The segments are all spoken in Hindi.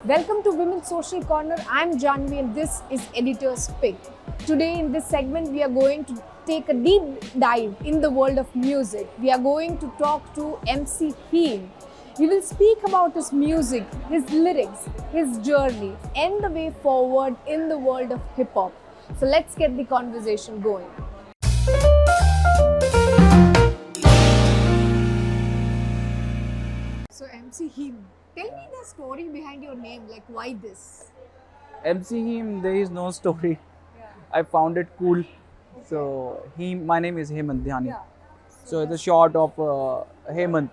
Welcome to Women's Social Corner. I'm Janvi and this is Editor's Pick. Today in this segment we are going to take a deep dive in the world of music. We are going to talk to MC Heem. We will speak about his music, his lyrics, his journey and the way forward in the world of hip hop. So let's get the conversation going. So MC Heem, tell me the story behind your name, like why this? MC Him, there is no story. I found it cool. So my name is Hemant Dhyani. So it's a short of Hemant.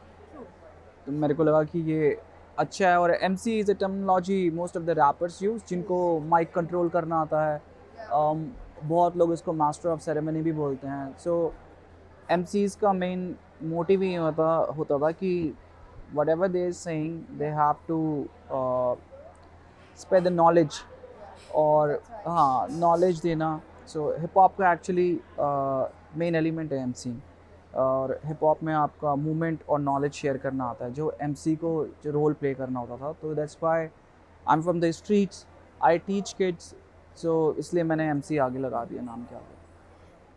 तो मेरे को लगा कि ये अच्छा है और MC is a terminology most of the rappers use जिनको माइक कंट्रोल करना आता है. बहुत लोग इसको मास्टर ऑफ सेरेमनी भी बोलते हैं. So MCs का मेन मोटिव ही होता था कि whatever they are saying they have to spread the knowledge और हाँ नॉलेज देना. सो हिप हॉप का एक्चुअली मेन एलिमेंट है MC और हिप हॉप में आपका मूवमेंट और नॉलेज शेयर करना आता है जो MC को जो रोल प्ले करना होता था. तो that's why I am from the streets, I teach kids. So इसलिए मैंने MC आगे लगा दिया नाम के आगे.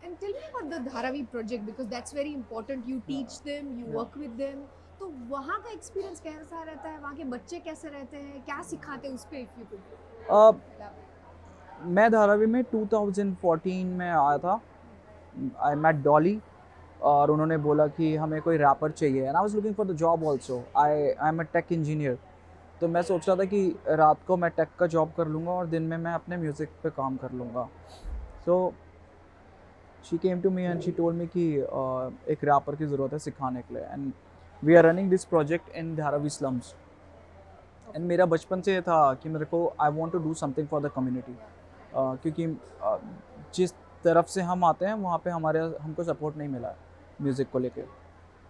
And tell me about the Dharavi project because that's very important. You teach them, you work with them. तो वहाँ का एक्सपीरियंस कैसा रहता है? वहाँ के बच्चे कैसे रहते हैं? क्या सिखाते हैं उस पे if you could? मैं धारावी में 2014 में आया था. आई मेट डॉली और उन्होंने बोला कि हमें कोई रैपर चाहिए and I was looking for the job also. I am a tech engineer. तो मैं सोच रहा था कि रात को मैं टेक का जॉब कर लूँगा और दिन में मैं अपने म्यूज़िक पे काम कर लूँगा. So she came to me and she told me कि एक रैपर की ज़रूरत है सिखाने के लिए and we are running this project in Dharavi slums. And मेरा बचपन से था कि मेरे को I want to do something for the community क्योंकि जिस तरफ से हम आते हैं वहाँ पे हमको सपोर्ट नहीं मिला है म्यूज़िक को लेके.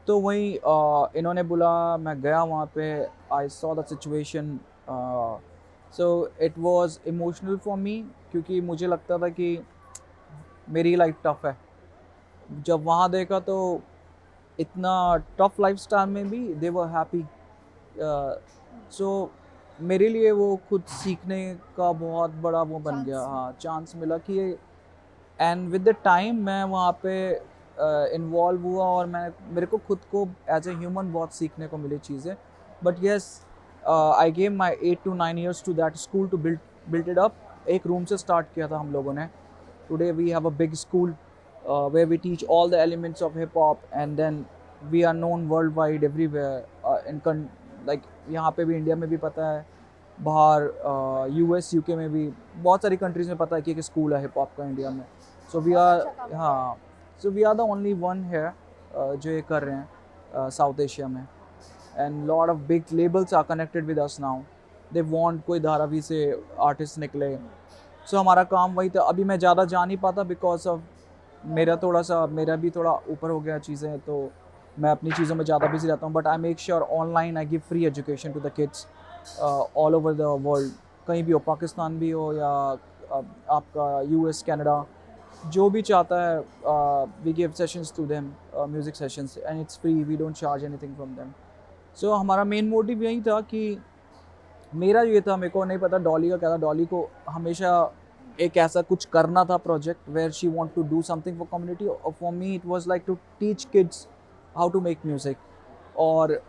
तो वहीं इन्होंने बोला, मैं गया वहाँ पे. I saw the situation. So it was emotional for me क्योंकि मुझे लगता था कि मेरी लाइफ टफ है. जब वहाँ देखा तो इतना टफ लाइफस्टाइल में भी दे वर हैप्पी. सो मेरे लिए वो खुद सीखने का बहुत बड़ा वो बन गया. हाँ, चांस मिला कि एंड विद द टाइम मैं वहाँ पे इन्वॉल्व हुआ और मेरे को खुद को एज ए ह्यूमन बहुत सीखने को मिली चीज़ें. But yes, I gave my 8 to 9 years to that school to build it up. एक रूम से स्टार्ट किया था हम लोगों ने. Today we have a big school where we teach all the elements of hip hop and then we are known worldwide everywhere. Like यहाँ पे भी इंडिया में भी पता है, बाहर US UK में भी बहुत सारी कंट्रीज़ में पता है कि एक स्कूल है हिप हॉप का इंडिया में. So we are the only one है जो ये कर रहे हैं साउथ एशिया में. And lot of big labels are connected with us now. They want कोई धारावी से आर्टिस्ट निकले. सो हमारा काम वही था. अभी मैं ज़्यादा जा नहीं पाता बिकॉज ऑफ मेरा भी थोड़ा ऊपर हो गया चीज़ें. तो मैं अपनी चीज़ों में ज़्यादा बिजी रहता हूँ. But I make sure online I give free education to the kids all over the world. कहीं भी हो, पाकिस्तान भी हो या आपका US कनाडा, जो भी चाहता है we give sessions to them, music sessions and it's free. We don't charge anything from them. So हमारा मेन मोटिव यही था कि मेरा ये था, मेरे को नहीं पता डॉली का क्या था. डॉली को हमेशा एक ऐसा कुछ करना था project where she want to do something for community. और for me it was like to teach kids how to make music और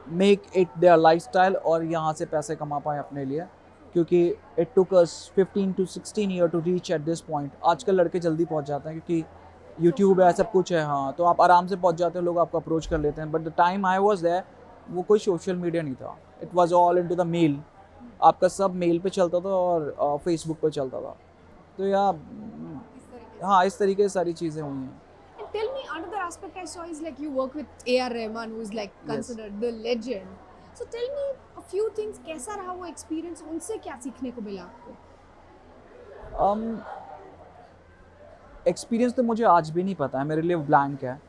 मेक इट देयर लाइफस्टाइल और यहाँ से पैसे कमा पाएँ अपने लिए. क्योंकि it took us 15 to 16 years to reach at this point. आजकल लड़के जल्दी पहुँच जाते हैं क्योंकि यूट्यूब है, सब कुछ है. हाँ, तो आप आराम से पहुँच जाते हैं, लोग आपको अप्रोच कर लेते हैं. But the time I was there वो कोई सोशल मीडिया नहीं था. It was all in to the mail. आपका सब मेल पे चलता था और फेसबुक पे चलता था. तो हाँ, इस तरीके से सारी चीज़ें हुई हैं. And tell me, another aspect I saw is like you work with A.R. Rahman, who is like considered the legend. So tell me a few things. कैसा रहा वो experience? उनसे क्या सीखने को मिला आपको? एक्सपीरियंस तो मुझे आज भी नहीं पता है, मेरे लिए ब्लैंक है.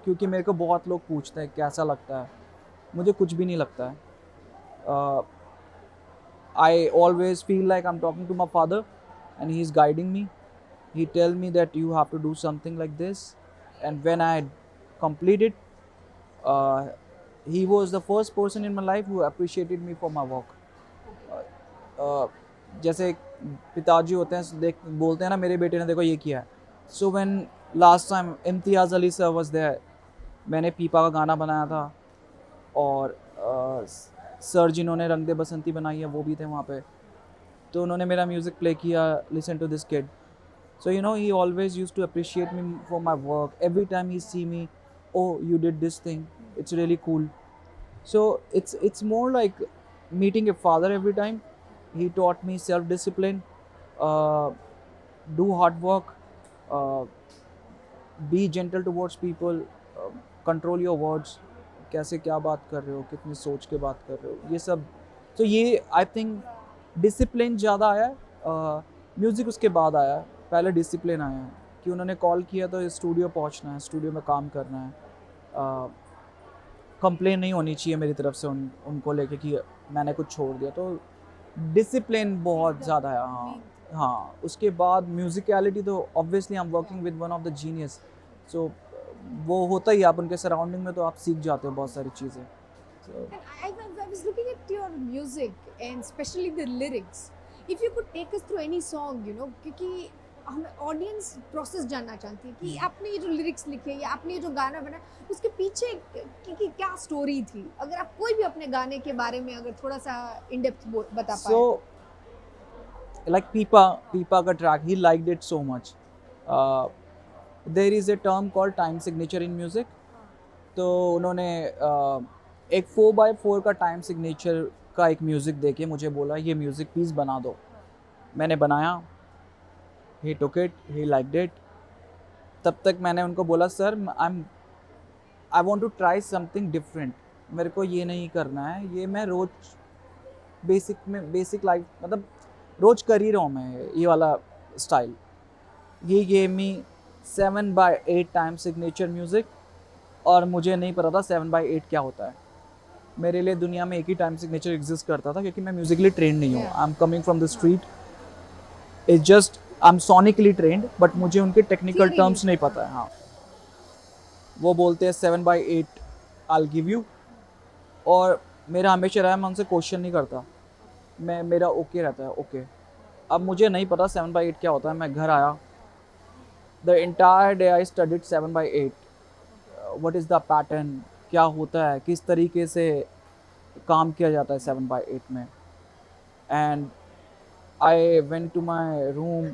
क्योंकि मेरे को बहुत लोग पूछते हैं कैसा लगता है. मुझे कुछ भी नहीं लगता है. I always feel like I'm talking to my father and he's guiding me. He tell me that you have to do something like this, and when I complete it, he was the first person in my life who appreciated me for my work. जैसे पिताजी होते हैं देख बोलते हैं ना मेरे बेटे ने देखो ये किया है. So when last time Imtiaz Ali sir was there, मैंने पीपा का गाना बनाया था और सर जिन्होंने रंग दे बसंती बनाई है वो भी थे वहाँ पे. तो उन्होंने मेरा म्यूज़िक प्ले किया, listen to this kid. So you know, he always used to appreciate me for my work. Every time he see me, oh, you did this thing. It's really cool. So it's more like meeting a father every time. He taught me self-discipline, uh, do hard work, uh, be gentle towards people, control your words. कैसे क्या बात कर रहे हो, कितनी सोच के बात कर रहे हो, ये सब. तो ये आई थिंक डिसिप्लिन ज़्यादा आया है, म्यूज़िक उसके बाद आया है. पहले डिसिप्लिन आया है कि उन्होंने कॉल किया तो स्टूडियो पहुंचना है, स्टूडियो में काम करना है. कंप्लेन नहीं होनी चाहिए मेरी तरफ से उनको लेके कि मैंने कुछ छोड़ दिया. तो डिसिप्लिन बहुत ज़्यादा है. हाँ, उसके बाद म्यूज़िकलिटी तो obviously I am working with one of the genius. So वो होता ही, आप उनके सराउंडिंग में तो आप सीख जाते हो बहुत सारी चीज़ें. And I was looking at your music and especially the lyrics. If you could take us through any song, you know, क्योंकि हम ऑडियंस प्रोसेस जानना चाहती है कि आपने ये जो लिरिक्स लिखे या आपने ये जो गाना बनाया उसके पीछे की क्या स्टोरी थी. अगर आप कोई भी अपने गाने के बारे में अगर थोड़ा सा इन डेप्थ बता पाए. So like Pipa का track, he liked it so much. There is a term called time signature in music. तो उन्होंने एक 4x4 का टाइम सिग्नेचर का एक म्यूज़िक देके मुझे बोला ये म्यूज़िक प्लीज़ बना दो. मैंने बनाया, he took it, he liked it. तब तक मैंने उनको बोला sir I want to try something different. मेरे को ये नहीं करना है, ये मैं रोज़ बेसिक लाइफ मतलब रोज़ कर ही रहा हूँ मैं ये वाला style. He gave me 7x8 time signature music और मुझे नहीं पता था 7x8 क्या होता है. मेरे लिए दुनिया में एक ही टाइम सिग्नेचर एग्जिस्ट करता था क्योंकि मैं म्यूजिकली ट्रेंड नहीं हूँ. I am coming from the street. It's just I am sonically trend but मुझे उनके टेक्निकल टर्म्स नहीं पता है. हाँ, वो बोलते हैं 7x8 आई गिव यू, और मेरा हमेशा रहा है मैं उनसे क्वेश्चन नहीं करता, मेरा ओके रहता है. ओके, अब मुझे नहीं पता 7x8 क्या होता है. मैं घर आया, the entire day I studied 7x8. What is the pattern, क्या होता है, किस तरीके से काम किया जाता है 7x8 में. And I went to my room,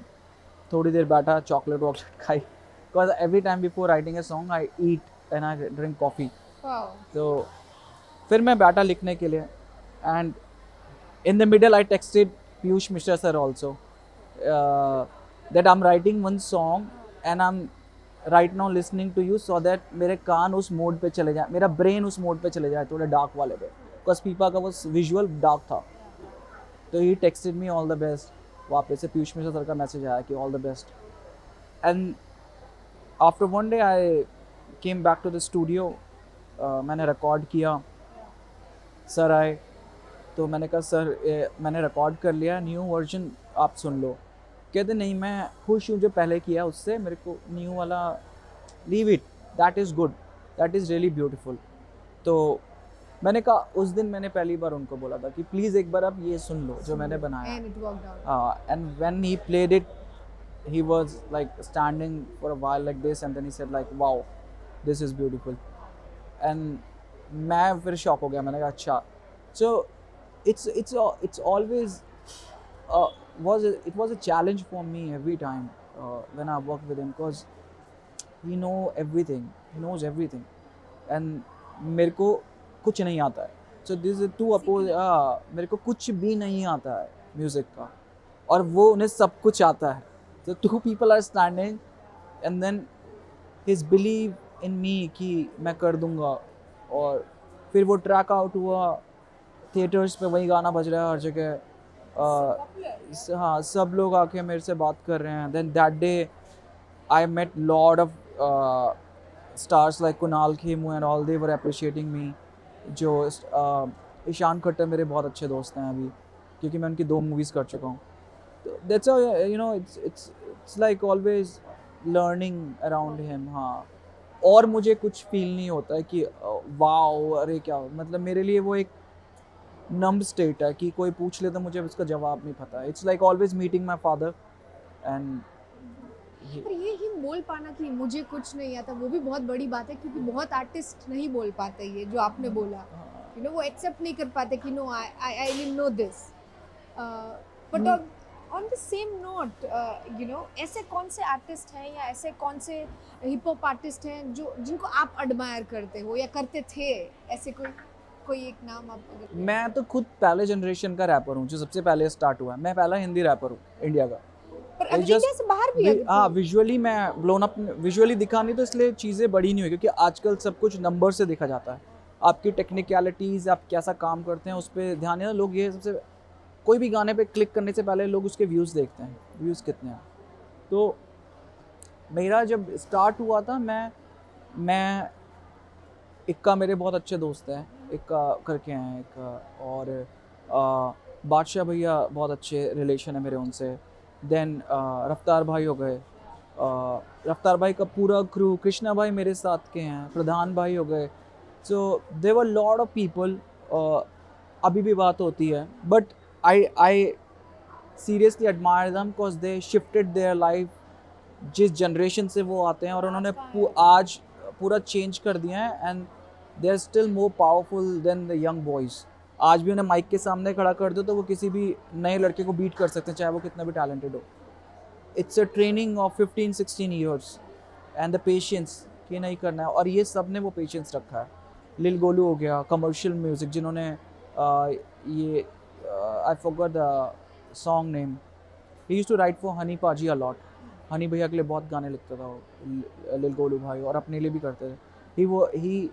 थोड़ी देर बैठा, चॉकलेट वॉकलेट खाई. Because every time before writing a song I eat and I drink coffee. तो फिर मैं बैठा लिखने के लिए. And in the middle I texted Piyush Mishra sir also that I am writing one song and I am right now listening to you so that मेरे कान उस मोड पे चले जाए, मेरा ब्रेन उस मोड पे चले जाए, थोड़े डार्क वाले पे. बिकॉज पीपा का वो विजुअल डार्क था. तो he texted me all the best. वापस से पीयूष मिश्रा सर का मैसेज आया कि all the best. And after one day I came back to the studio. मैंने रिकॉर्ड किया. सर आए तो मैंने कहा सर मैंने रिकॉर्ड कर लिया, न्यू वर्जन आप सुन लो. कहते नहीं, मैं खुश हूँ जो पहले किया उससे, मेरे को न्यू वाला leave it, that is good, that is really beautiful. तो मैंने कहा उस दिन मैंने पहली बार उनको बोला था कि प्लीज़ एक बार आप ये सुन लो जो मैंने बनाया. And when he played it he was like standing for a while like this and then he said like wow this is beautiful. And मैं फिर शॉक हो गया. मैंने कहा अच्छा. So it's always it was a challenge for me every time when I work with him because he knows everything and मेरे को कुछ नहीं आता है. So this is two opposite. मेरे को कुछ भी नहीं आता है म्यूज़िक का और वो उन्हें सब कुछ आता है. So two people are standing and then his belief in me कि मैं कर दूंगा. और फिर वो ट्रैक आउट हुआ, थिएटर्स पे वही गाना बज रहा है हर जगह. हाँ, सब लोग आके मेरे से बात कर रहे हैं. Then that day I met lot of stars like Kunal Khemu and all. They were appreciating me. जो ईशान खट्टर मेरे बहुत अच्छे दोस्त हैं अभी क्योंकि मैं उनकी 2 मूवीज़ कर चुका हूँ. That's how you know it's like always learning around him. हाँ, और मुझे कुछ फील नहीं होता है कि वाओ अरे क्या, मतलब मेरे लिए वो एक नम्ब स्टेट है कि कोई पूछ ले तो मुझे उसका जवाब नहीं पता. It's like always meeting my father and पर ये बोल पाना कि मुझे कुछ नहीं आता वो भी बहुत बड़ी बात है, क्योंकि बहुत आर्टिस्ट नहीं बोल पाते ये जो आपने बोला, यू नो, वो एक्सेप्ट नहीं कर पाते कि no I will know this. But on the same note, you know, ऐसे कौन से आर्टिस्ट हैं या ऐसे कौन से हिप हॉप आर्टिस्ट हैं जो जिनको आप एडमायर करते हो या करते थे, ऐसे कोई कोई एक नाम आप अगर... मैं तो खुद पहले जनरेशन का रैपर हूँ जो सबसे पहले स्टार्ट हुआ है. मैं पहला हिंदी रैपर हूँ इंडिया का. पर अगर इंडिया से बाहर भी अगर हाँ, विजुअली मैं ब्लोन अप, विजुअली दिखा नहीं तो इसलिए चीज़ें बड़ी नहीं हुई, क्योंकि आजकल सब कुछ नंबर से देखा जाता है. आपकी टेक्निकलिटीज़, आप कैसा काम करते हैं उस पर ध्यान है. लोग ये सबसे, कोई भी गाने पे क्लिक करने से पहले लोग उसके व्यूज़ देखते हैं, व्यूज़ कितने हैं. तो मेरा जब स्टार्ट हुआ था, मैं इक्का, मेरे बहुत अच्छे दोस्त हैं, इक्का करके हैं एक, और बादशाह भैया बहुत अच्छे रिलेशन है मेरे उनसे. देन रफ्तार भाई हो गए, रफ्तार भाई का पूरा क्रू, कृष्णा भाई मेरे साथ के हैं, प्रधान भाई हो गए. So there were lot of people. अभी भी बात होती है, but I seriously admire them because they shifted their life. जिस जनरेशन से वो आते हैं और उन्होंने आज पूरा चेंज कर दिया है, and they are still more powerful than the young boys. आज भी उन्हें माइक के सामने खड़ा कर दो तो वो किसी भी नए लड़के को बीट कर सकते हैं, चाहे वो कितना भी टैलेंटेड हो. It's a training of 15-16 years and the patience कि नहीं करना है, और ये सब ने वो पेशेंस रखा है. लिल गोलू हो गया, कमर्शियल म्यूज़िक, जिन्होंने ये I forgot the song name, he used to write for Honey paaji a lot. Honey भैया के लिए बहुत गाने लिखता था वो, लिल गोलू भाई, और अपने लिए भी करते थे. He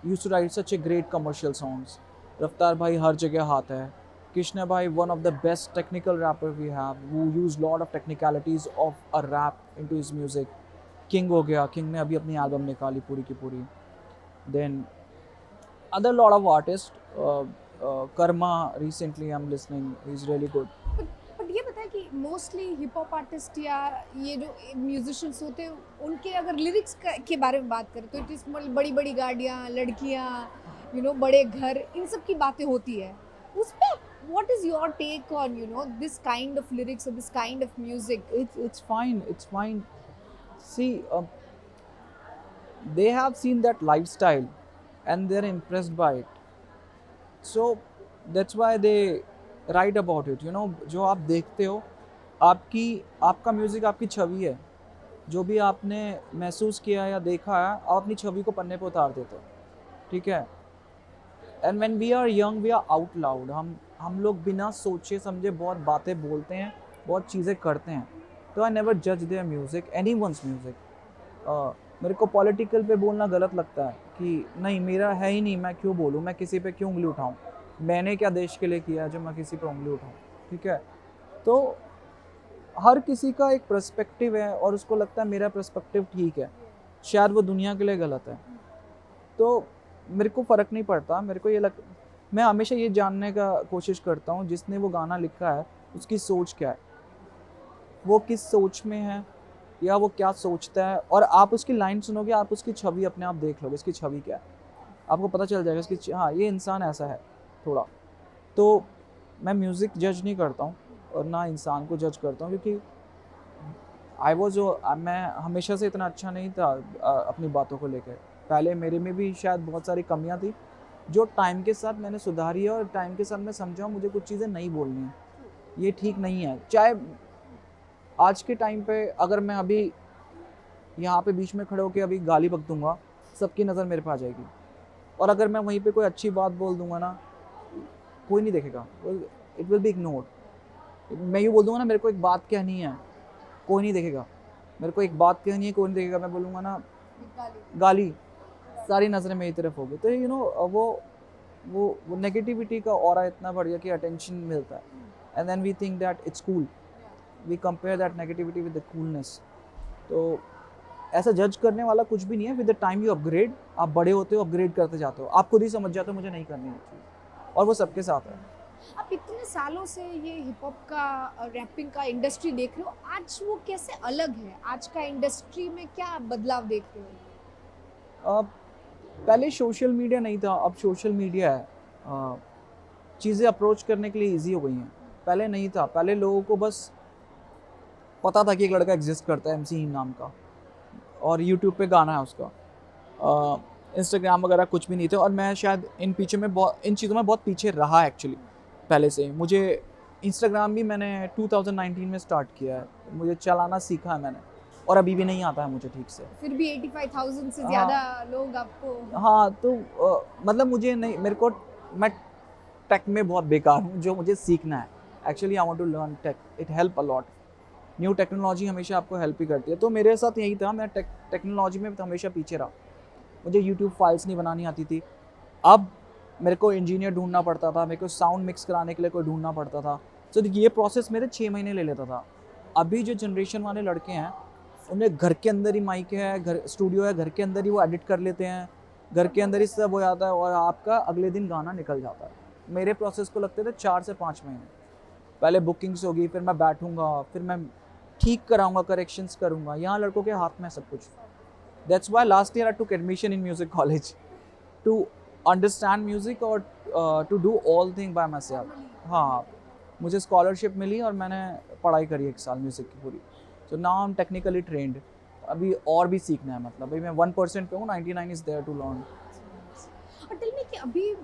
used to write such a great commercial songs. Raftaar भाई हर जगह हाथ है. कृष्णा भाई, one of the best technical rapper we have, who use lot of technicalities of a rap into his music. King हो गया, किंग ने अभी अपनी एल्बम निकाली पूरी की पूरी. Then other lot of artist, Karma recently I am listening, he is really good. But ये पता है कि मोस्टली हिप हॉप आर्टिस्ट या ये जो म्यूजिशियंस होते हैं, उनके अगर लिरिक्स के बारे में बात करें तो इट इज बड़ी बड़ी गाड़ियाँ, लड़कियाँ, यू नो, बड़े घर, इन सब की बातें होती है. उस पे what is your take on, you know, this kind of lyrics और this kind of music? It's fine. It's fine. See, they have seen that lifestyle and they're impressed by it. So that's why they write about it. You know, जो आप देखते हो, आपका म्यूज़िक आपकी छवि है. जो भी आपने महसूस किया या देखा है, आप अपनी छवि को पन्ने पे उतार देते हो. ठीक है. And when we are young we are out loud. हम लोग बिना सोचे समझे बहुत बातें बोलते हैं, बहुत चीज़ें करते हैं. तो आई नेवर जज their music, anyone's music. मेरे को पॉलिटिकल पे बोलना गलत लगता है कि नहीं, मेरा है ही नहीं, मैं क्यों बोलूँ, मैं किसी पे क्यों उंगली उठाऊँ, मैंने क्या देश के लिए किया है जो मैं किसी पे उंगली उठाऊँ. ठीक है. तो हर किसी का एक पर्सपेक्टिव है और उसको लगता है मेरा पर्सपेक्टिव ठीक है, शायद वो दुनिया के लिए गलत है. तो मेरे को फ़र्क नहीं पड़ता. मेरे को मैं हमेशा ये जानने का कोशिश करता हूँ जिसने वो गाना लिखा है उसकी सोच क्या है, वो किस सोच में है, या वो क्या सोचता है. और आप उसकी लाइन सुनोगे, आप उसकी छवि अपने आप देख लोगे, इसकी छवि क्या है, आपको पता चल जाएगा इसकी, हाँ ये इंसान ऐसा है थोड़ा. तो मैं म्यूज़िक जज नहीं करता हूँ और ना इंसान को जज करता हूँ, क्योंकि मैं हमेशा से इतना अच्छा नहीं था अपनी बातों को लेकर. पहले मेरे में भी शायद बहुत सारी कमियां थी जो टाइम के साथ मैंने सुधारी है, और टाइम के साथ मैं समझा मुझे कुछ चीज़ें नहीं बोलनी है, ये ठीक नहीं है. चाहे आज के टाइम पे अगर मैं अभी यहाँ पे बीच में खड़े होकर अभी गाली बक दूंगा, सबकी नज़र मेरे पे आ जाएगी. और अगर मैं वहीं पे कोई अच्छी बात बोल दूंगा ना, कोई नहीं देखेगा, इट विल बी इग्नोर्ड. मैं यूँ बोल दूंगा ना, मेरे को एक बात कहनी है, कोई नहीं देखेगा. मेरे को एक बात कहनी है, कोई नहीं देखेगा. मैं बोलूँगा ना गाली, सारी नज़रें मेरी तरफ होगी. तो यू नो वो नेगेटिविटी का ऑरा इतना बढ़ गया कि अटेंशन मिलता है, and then we think that it's cool, we compare that negativity with the coolness. तो ऐसा जज करने वाला कुछ भी नहीं है. With the time you upgrade, आप बड़े होते हो, अपग्रेड करते जाते हो, आप खुद ही समझ जाते हो मुझे नहीं करनी है चीज़, और वो सबके साथ है. आप इतने सालों से ये हिप हॉप का, रैपिंग का इंडस्ट्री देख रहे हो, आज वो कैसे अलग है? आज का इंडस्ट्री में क्या बदलाव देख रहे हो? पहले सोशल मीडिया नहीं था, अब सोशल मीडिया है. चीज़ें अप्रोच करने के लिए ईजी हो गई हैं, पहले नहीं था। पहले लोगों को बस पता था कि एक लड़का एग्जिस्ट करता है MC नाम का, और यूट्यूब पे गाना है उसका, इंस्टाग्राम वगैरह कुछ भी नहीं थे। और मैं शायद इन चीज़ों में बहुत पीछे रहा एक्चुअली पहले से। मुझे इंस्टाग्राम भी मैंने 2019 में स्टार्ट किया है, मुझे चलाना सीखा है मैंने, और अभी भी नहीं आता है मुझे ठीक से। फिर भी 85,000 से ज़्यादा लोग आपको। हाँ, तो मतलब मुझे नहीं, मेरे को, मैं टेक में बहुत बेकार हूँ, जो मुझे सीखना है actually. I want to learn tech, it help a lot. New technology हमेशा आपको हेल्प ही करती है। तो मेरे साथ यही था, मैं टेक्नोलॉजी में हमेशा पीछे रहा। मुझे यूट्यूब फाइल्स नहीं बनानी आती थी। अब मेरे को इंजीनियर ढूंढना पड़ता था, मेरे को साउंड मिक्स कराने के लिए कोई ढूंढना पड़ता था। तो ये प्रोसेस मेरे 6 महीने ले लेता था। अभी जो जनरेशन वाले लड़के हैं, उन्हें घर के अंदर ही माइक है, घर स्टूडियो है, घर के अंदर ही वो एडिट कर लेते हैं, घर के अंदर ही सब हो जाता है, और आपका अगले दिन गाना निकल जाता है। मेरे प्रोसेस को लगते थे 4 से 5 महीने। पहले बुकिंग्स होगी, फिर मैं बैठूंगा, फिर मैं ठीक कराऊंगा, करेक्शंस करूंगा। यहाँ लड़कों के हाथ में सब कुछ। That's why last year I took admission in music college to understand music और to do all thing by myself. हाँ, मुझे स्कॉलरशिप मिली और मैंने पढ़ाई करी 1 साल म्यूज़िक की पूरी। सो now I M technically trend. अभी और भी सीखना है, मतलब अभी मैं 1% पे हूँ, 99 इज़ देयर टू लर्न। और टेल मी कि अभी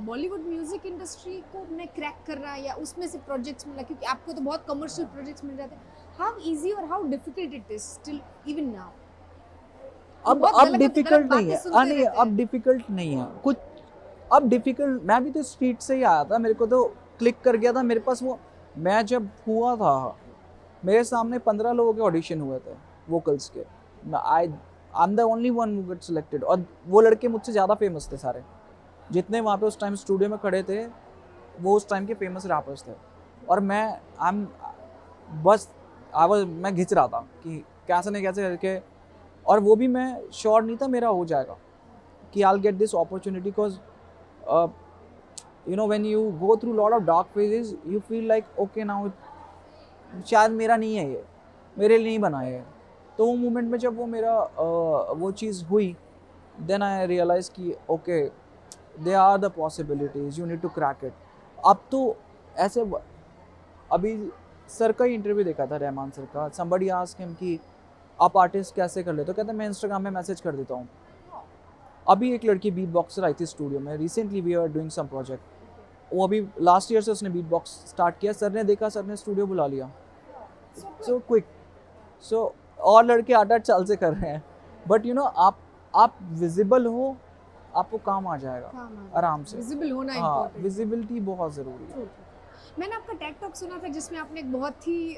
बॉलीवुड म्यूजिक इंडस्ट्री को मैं क्रैक करना या उसमें से प्रोजेक्ट्स मिला, क्योंकि आपको तो बहुत कमर्शियल प्रोजेक्ट्स मिल जाते हैं, हाउ इजी और how difficult it is still even now? अब डिफिकल्ट नहीं है, नहीं अब डिफिकल्ट नहीं है कुछ। अब डिफिकल्ट, मैं भी तो स्ट्रीट से ही आया था, मेरे को तो क्लिक कर गया था मेरे पास वो। मैं जब हुआ था, मेरे सामने 15 लोगों के ऑडिशन हुए थे वोकल्स के। I am the only one who get selected. और वो लड़के मुझसे ज़्यादा फेमस थे सारे, जितने वहाँ पे उस टाइम स्टूडियो में खड़े थे, वो उस टाइम के फेमस रैपर्स थे। और मैं मैं घिंच रहा था कि कैसे न कैसे करके, और वो भी मैं श्योर नहीं था मेरा हो जाएगा कि I will get this opportunity. Because you know, when you go through lot of dark phases, you feel like okay now शायद मेरा नहीं है, ये मेरे लिए नहीं बना है। तो वो मोमेंट में जब वो मेरा वो चीज़ हुई, देन आई रियलाइज कि okay they are the possibilities, you need to crack it. अब तो ऐसे, अभी सर का ही इंटरव्यू देखा था, रहमान सर का। somebody asked him कि आप आर्टिस्ट कैसे कर लेते हो? कहते हैं मैं इंस्टाग्राम में मैसेज कर देता हूँ। अभी एक लड़की बीट बॉक्सर आई थी स्टूडियो में, recently we are doing some project. वो अभी लास्ट ईयर से उसने बीट बॉक्स स्टार्ट किया, सर ने देखा, सर ने स्टूडियो बुला लिया। So quick. सो और लड़के 8-8 साल से कर रहे हैं। बट यू नो, आप विजिबल हो, आपको काम आ जाएगा आराम से। विजिबल होना हाँ, विजिबिलिटी बहुत ज़रूरी है। मैंने आपका टेक टॉक सुना था जिसमें आपने एक बहुत ही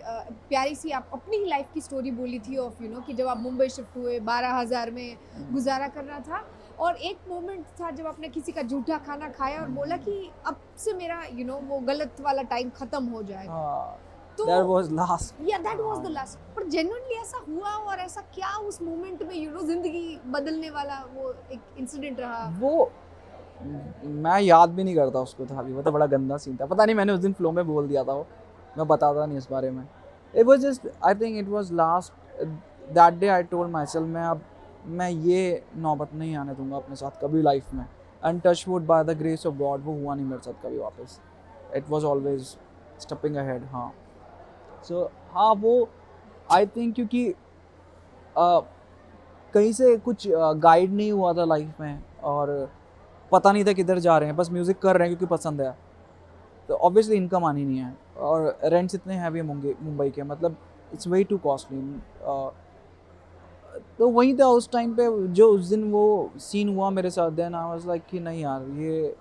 प्यारी सी आप अपनी ही लाइफ की स्टोरी बोली थी ऑफ यू नो कि जब आप मुंबई शिफ्ट हुए, 12,000 में गुजारा करना था, और एक मोमेंट था जब आपने किसी का जूठा खाना खाया और बोला कि अब से मेरा यू नो वो गलत वाला टाइम खत्म हो जाएगा। तो that was last। that was the last। पर जेन्युइनली ऐसा हुआ, और ऐसा क्या उस मोमेंट में यू नो जिंदगी बदलने वाला वो एक इंसिडेंट रहा? वो मैं याद भी नहीं करता उसको था अभी, वो तो बड़ा गंदा सीन था। पता नहीं, मैंने उस दिन फ्लो में बोल दिया था, वो मैं बताता नहीं इस बारे में। It was just, I think it was last that day I told my self, मैं ये नौबत नहीं आने दूंगा अपने साथ कभी लाइफ में। And touch would by the grace of God, वो हुआ नहीं मेरे साथ कभी वापस। It was always stepping ahead. हाँ, सो हाँ, वो आई थिंक क्योंकि कहीं से कुछ गाइड नहीं हुआ था लाइफ में, और पता नहीं था किधर जा रहे हैं, बस म्यूज़िक कर रहे हैं क्योंकि पसंद है। तो ऑब्वियसली इनकम आनी नहीं है, और रेंट्स इतने हैवी मुंबई के, मतलब इट्स वे टू कॉस्टली। तो वही था उस टाइम पे, जो उस दिन वो सीन हुआ मेरे साथ। देन आई वाज लाइक कि नहीं यार, ये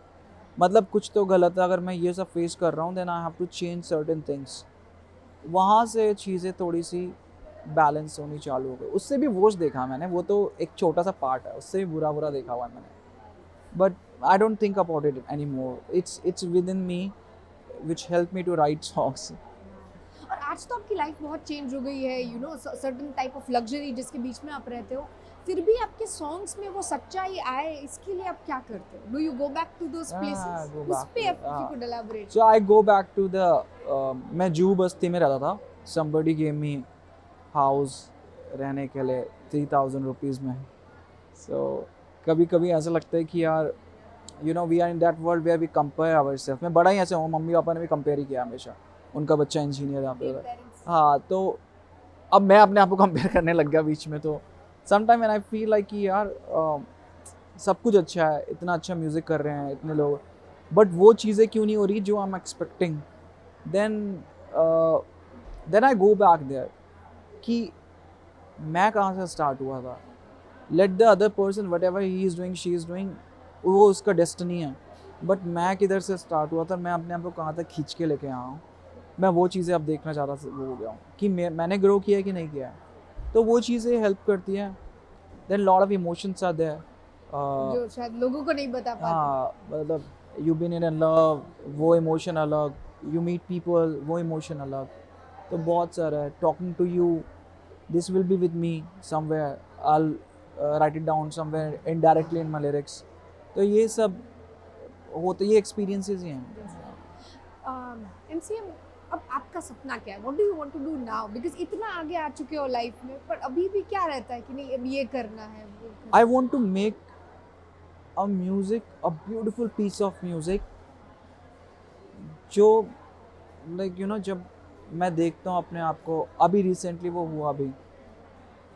मतलब कुछ तो गलत है। अगर मैं ये सब फेस कर रहा हूँ, then I have to change certain things. वहाँ से चीज़ें थोड़ी सी बैलेंस होनी चालू हो गई। उससे भी वोश देखा मैंने, वो तो एक छोटा सा पार्ट है, उससे भी बुरा देखा हुआ है मैंने। But I don't think about it any more. It's within me which help me to write songs. और आज तो आपकी लाइफ बहुत चेंज हो गई है, you know certain type of luxury जिसके बीच में आप रहते हो, फिर भी आपके सॉन्ग्स में वो सच्चाई आए, इसके लिए आप क्या करते हो? Do you go back to those places? उस पे आप if you could elaborate। So I go back to the main Juhu बस्ती में रहता था। somebody gave me हाउस रहने के लिए 3,000 रुपीज़ में। सो कभी कभी ऐसा लगता है कि यार you know we are in that world where we compare ourself. मैं बड़ा ही ऐसे हूँ, मम्मी पापा ने भी कंपेयर ही किया हमेशा, उनका बच्चा इंजीनियर यहाँ पे. हाँ, तो अब मैं अपने आप को कंपेयर करने लग गया बीच में. तो sometime when I feel like कि यार सब कुछ अच्छा है, इतना अच्छा म्यूज़िक कर रहे हैं इतने लोग, बट वो चीज़ें क्यों नहीं हो रही जो I am expecting. Then I go back there कि मैं कहाँ से स्टार्ट हुआ था. Let the other person whatever he is doing she is doing, वो उसका डेस्टिनी है, बट मैं किधर से स्टार्ट हुआ था, मैं अपने आप को कहाँ तक खींच के लेके आया हूँ. मैं वो चीज़ें अब देखना ज़्यादा वो हो गया हूँ कि मैंने ग्रो किया है कि नहीं किया है. तो वो चीज़ें हेल्प करती हैं. Then lot of emotions are there जो शायद लोगों को नहीं बता पाते. हाँ, मतलब यू बीन इन लव, वो इमोशन अलग, यू मीट पीपल, वो इमोशन अलग. तो बहुत सारा है. Talking to you, this will be with me somewhere, I write it down somewhere indirectly in my lyrics. तो ये सब होते, ये एक्सपीरियंसेस ही हैं. MCM, अब आपका सपना क्या है? What do you want to do now? Because इतना आगे आ चुके हो लाइफ में, पर अभी भी क्या रहता है कि नहीं अब ये करना है, वो करना I want to make a music, a beautiful piece of music, जो like you know जब मैं देखता हूँ अपने आप को, अभी recently वो हुआ अभी,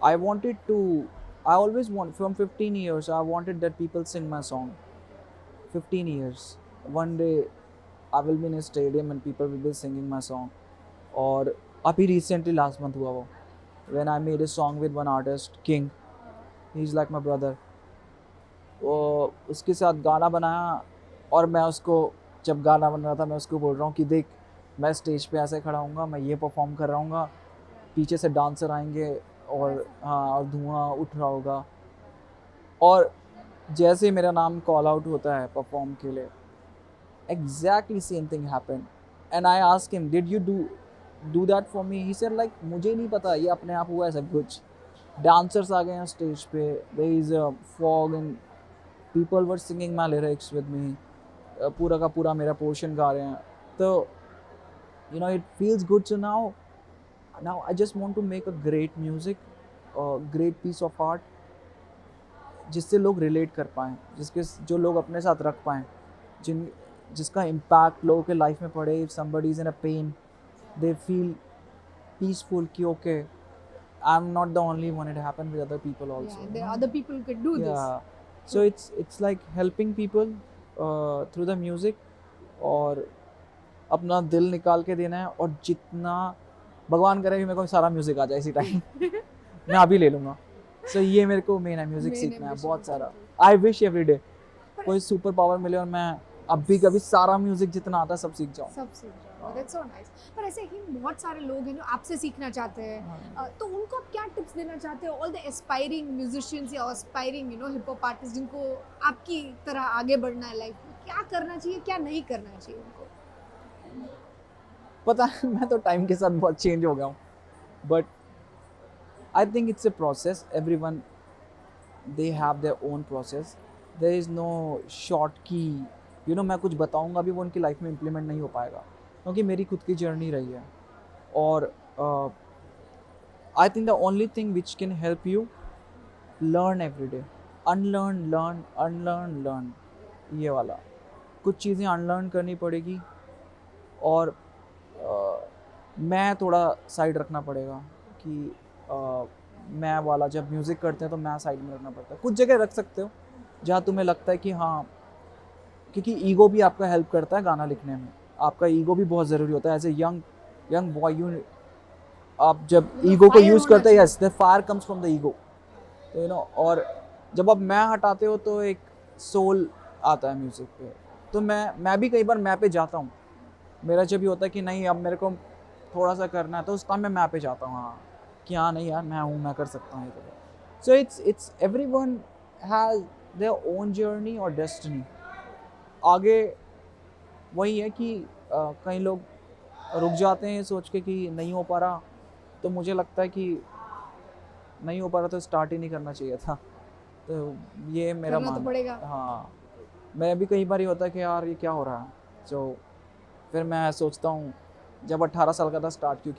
I wanted to, I always want, from 15 years I wanted that people sing my song. 15 years, one day I will be in a stadium and people will be singing my song. और अभी recently last month हुआ वो, when I made a song with one artist, King. He's like my brother. वो उसके साथ गाना बनाया, और मैं उसको, जब गाना बन रहा था मैं उसको बोल रहा हूँ कि देख, मैं स्टेज पे ऐसे खड़ा हूँगा, मैं ये परफॉर्म कर रहा हूँगा, पीछे से डांसर आएंगे और हाँ, और धुआं उठ रहा होगा. और जैसे ही मेरा नाम कॉल आउट होता है परफॉर्म के लिए, exactly same thing happened. And I ask him, did you do that for me? He said like, मुझे नहीं पता, ये अपने आप हुआ है सब कुछ. डांसर्स आ गए हैं स्टेज पे, there is a fog and people were singing my lyrics with me. पूरा का पूरा मेरा पोर्शन गा रहे हैं. तो you know it feels good. So now I just want to make a great music, great piece of art, जिससे लोग रिलेट कर पाएँ, जो लोग अपने साथ रख पाएँ, जिसका इम्पैक्ट लोगों के लाइफ में पड़े. If somebody is in a pain, they feel peaceful कि okay, I'm not the only one, it happened with other people also. Yeah, there are other people who could do this. So it's like helping people through the music, और अपना दिल निकाल के देना है. और जितना भगवान करे कि मेरे को सारा म्यूजिक आ जाए इसी टाइम मैं अभी ले लूँगा. So ये मेरे को मेन है, म्यूजिक सीखना है बहुत सारा. I wish every day कोई सुपर पावर मिले और मैं अभी कभी सारा म्यूजिक जितना आता है सब सीख जाऊँ. That's so nice. पर ऐसे ही बहुत सारे लोग हैं जो आपसे सीखना चाहते हैं, तो उनको आप क्या टिप्स देना चाहते हो? ऑल द एस्पायरिंग म्यूजिशियंस या एस्पायरिंग हिप हॉप आर्टिस्ट जिनको आपकी तरह आगे बढ़ना है लाइफ में, क्या करना चाहिए, क्या नहीं करना चाहिए उनको? पता है, मैं तो टाइम के साथ बहुत चेंज हो गया हूँ, but I think it's a process. Everyone they have their own process. There is no short key, मैं कुछ बताऊँगा भी वो उनकी लाइफ में इम्प्लीमेंट नहीं हो पाएगा, क्योंकि मेरी खुद की जर्नी रही है. और I think the only thing which can help you, learn every day. Unlearn, learn, unlearn, learn. ये वाला कुछ चीज़ें अनलर्न करनी पड़ेगी, और मैं थोड़ा साइड रखना पड़ेगा कि मैं वाला, जब म्यूज़िक करते हैं तो मैं साइड में रखना पड़ता है. कुछ जगह रख सकते हो जहाँ तुम्हें लगता है कि हाँ, क्योंकि ईगो भी आपका हेल्प करता है गाना लिखने में. आपका ईगो भी बहुत ज़रूरी होता है. एज ए यंग बॉय, आप जब ईगो को यूज़ करते हैं, yes, the fire comes from the ego. तो और जब आप मैं हटाते हो तो एक सोल आता है म्यूज़िक पे. तो मैं भी कई बार मैं पे जाता हूँ. मेरा जब भी होता है कि नहीं अब मेरे को थोड़ा सा करना है, तो उस टाइम मैं पे जाता हूँ, हाँ कि हाँ नहीं यार मैं हूँ, मैं कर सकता हूँ ये. तो so it's everyone has their own journey और डेस्टिनी. आगे वही है कि कई लोग रुक जाते हैं सोच के कि नहीं हो पा रहा. तो मुझे लगता है कि नहीं हो पा रहा तो स्टार्ट ही नहीं करना चाहिए था. तो ये मेरा तो पड़ेगा. हाँ, मैं भी कई बार ही होता है कि यार ये क्या हो रहा है. तो फिर मैं सोचता हूँ जब 18 साल का था स्टार्ट क्यों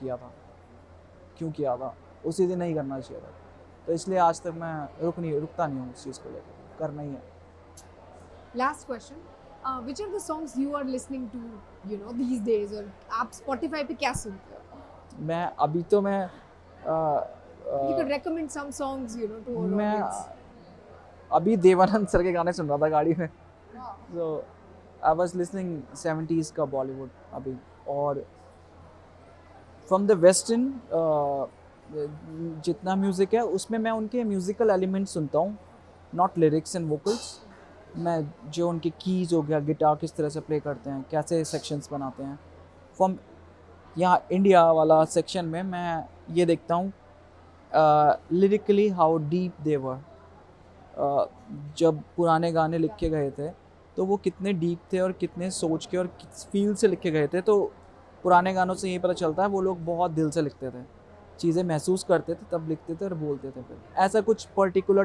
किया था, उसी दिन नहीं करना चाहिए था. तो इसलिए आज तक मैं रुकता नहीं हूँ उस चीज़ को लेकर. करना ही है. Last question. Which are the songs you are listening to, these days? और आप Spotify पे क्या सुनते हो? मैं अभी तो मैं If you could recommend some songs, to our मैं audience. अभी देवानंद सर के गाने सुन रहा था गाड़ी में. Wow. So I was listening 70s का बॉलीवुड अभी. और फ्रॉम द वेस्टर्न जितना म्यूज़िक है उसमें मैं उनके म्यूज़िकल एलिमेंट सुनता हूँ, नॉट लिरिक्स एंड वोकल्स. मैं जो उनके कीज़ हो गया, गिटार किस तरह से प्ले करते हैं, कैसे सेक्शंस बनाते हैं. फ्रॉम यहाँ इंडिया वाला सेक्शन में मैं ये देखता हूँ लिरिकली हाउ डीप दे वर. जब पुराने गाने लिखे गए थे तो वो कितने डीप थे और कितने सोच के और किस फील से लिखे गए थे. तो पुराने गानों से ये पता चलता है वो लोग बहुत दिल से लिखते थे, चीज़ें महसूस करते थे तब लिखते थे और बोलते थे. फिर ऐसा कुछ पर्टिकुलर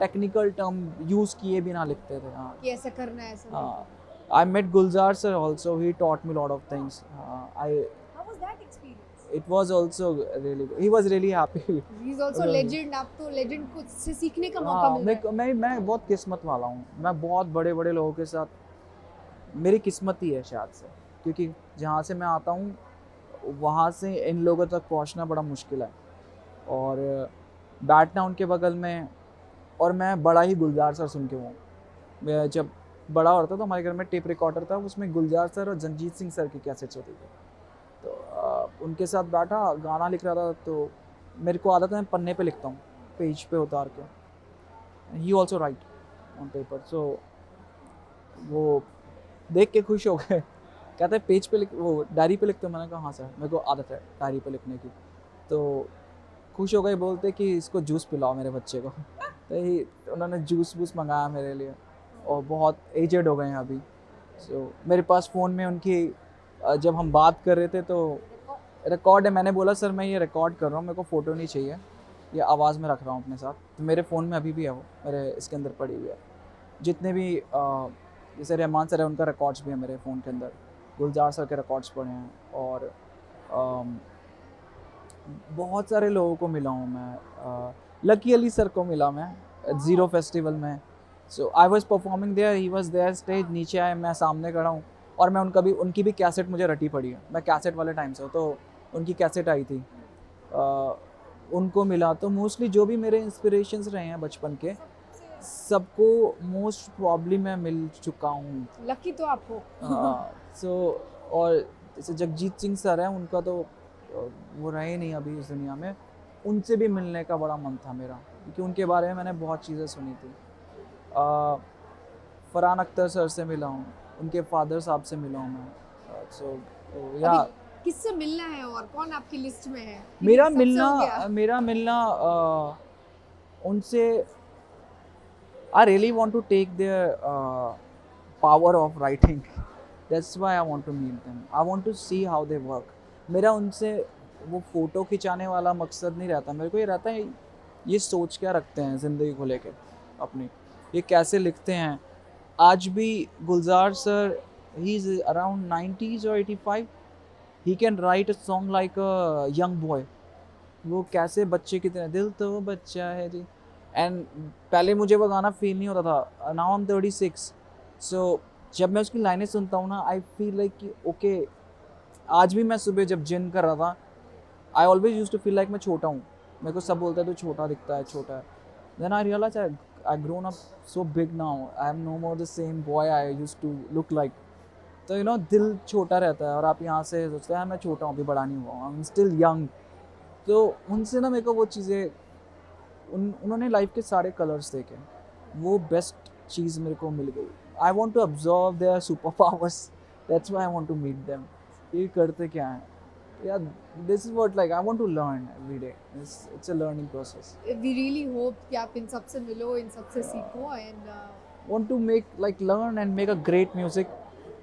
टेक्निकल टर्म यूज़ किए बिना लिखते थे. हाँ, कि ऐसा करना है, ऐसा हाँ. I met Gulzar sir also. He taught me a lot of things. How was that experience? It was also really good. He was really happy. He's also Okay. legend. आप तो legend को से सीखने का मौका हाँ, मिल रहा है. मैं बहुत किस्मत वाला हूँ. मैं बहुत बड़े बड़े लोगों के साथ मेरी किस्मत ही है शायद से, क्योंकि जहाँ से मैं आता हूँ वहाँ से इन लोगों तक पहुँचना बड़ा मुश्किल है. और बैठना उनके बगल में, और मैं बड़ा ही गुलजार सर सुन के हूँ. मैं जब बड़ा होता था तो हमारे घर में टेप रिकॉर्डर था, उसमें गुलजार सर और जगजीत सिंह सर की कैसेट्स होती थी. तो उनके साथ बैठा गाना लिख रहा था तो मेरे को आदत है, मैं पन्ने पे लिखता हूँ, पेज पे उतार के. He also write on paper. So वो देख के खुश हो गए. कहते हैं पेज पे लिख, वो डायरी पे लिखते हो. मैंने कहा हाँ सर, मेरे को आदत है डायरी पे लिखने की. तो खुश हो गए, बोलते कि इसको जूस पिलाओ मेरे बच्चे को. तो उन्होंने जूस वूस मंगाया मेरे लिए, और बहुत एजेड हो गए हैं अभी. सो मेरे पास फ़ोन में उनकी जब हम बात कर रहे थे तो रिकॉर्ड है. मैंने बोला सर मैं ये रिकॉर्ड कर रहा हूँ, मेरे को फ़ोटो नहीं चाहिए, ये आवाज़ में रख रहा हूँ अपने साथ. तो मेरे फ़ोन में अभी भी है, वो मेरे इसके अंदर पड़ी हुई है. जितने भी जैसे रहमान सर है उनका रिकॉर्ड्स भी है मेरे फ़ोन के अंदर, गुलजार सर के रिकॉर्ड्स पड़े हैं. और बहुत सारे लोगों को मिला हूँ मैं. लकी अली सर को मिला मैं ज़ीरो फेस्टिवल में. So I was performing there, he was there stage. नीचे आए, मैं सामने खड़ा हूँ, और मैं उनकी भी कैसेट मुझे रटी पड़ी है. मैं कैसेट वाले टाइम से हूँ, तो उनकी कैसेट आई थी, उनको मिला. तो मोस्टली जो भी मेरे इंस्पिरेशंस रहे हैं बचपन के, सबको मोस्ट प्रॉब्ली मैं मिल चुका हूँ. लकी तो आप हो. सो और जैसे जगजीत सिंह सर हैं, उनका तो वो रहे नहीं अभी इस दुनिया में. उनसे भी मिलने का बड़ा मन था मेरा, क्योंकि उनके बारे में मैंने बहुत चीज़ें सुनी थी. फरहान अख्तर सर से मिला हूँ, उनके फादर साहब से मिला हूँ मैं. सो या अभी किससे मिलना है और कौन आपकी लिस्ट में है? मेरा सबसे हो गया? मिलना उनसे. I really want to take their power of writing. That's why I want to meet them. I want to see how they work. मेरा उनसे वो फ़ोटो खिंचाने वाला मकसद नहीं रहता. मेरे को ये रहता है ये सोच क्या रखते हैं ज़िंदगी को लेकर अपनी, ये कैसे लिखते हैं. आज भी Gulzar sir, he is around 90s or 85. He can write a song like a young boy. वो कैसे बच्चे की तरह, दिल तो बच्चा है जी. एंड पहले मुझे वो गाना फील नहीं होता था. Now I M 36. सो जब मैं उसकी लाइनें सुनता हूँ ना, आई फील लाइक कि ओके. आज भी मैं सुबह जब जिम कर रहा था, I always use to feel like मैं छोटा हूँ. मेरे को सब बोलता है तो छोटा दिखता है, छोटा है. Then I realise I grown up so big now. I am no more the same boy I use to look like. तो दिल छोटा रहता है, और आप यहाँ से सोचते हैं मैं छोटा हूँ, अभी बड़ा नहीं हुआ, आई एम स्टिल यंग. तो उनसे ना मेरे को वो चीज़ें, उन्होंने लाइफ के सारे कलर्स देखे, वो बेस्ट चीज़ मेरे को मिल गई. I want to observe their super powers. That's why I want to meet them. ये करते क्या हैं या this is what like I want to learn every day. It's a learning process. We really hope कि आप इन सबसे मिलो, इन सबसे सीखो, and want to make like learn and make a great music,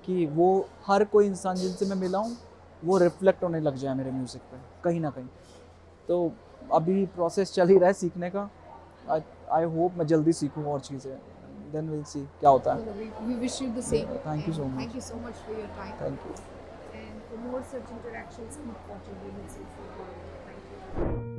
कि वो हर कोई इंसान जिनसे मैं मिला हूँ वो रिफ्लेक्ट होने लग जाए मेरे म्यूज़िक पे कहीं ना कहीं. तो अभी प्रोसेस चल ही रहा है सीखने का. आई होप मैं जल्दी सीखूँ और चीज़ें. देन विल सी क्या होता है. we wish you the same. Thank you so And much. Thank you so much for your time. Thank you. And for more such interactions, keep watching Remix. Thank you.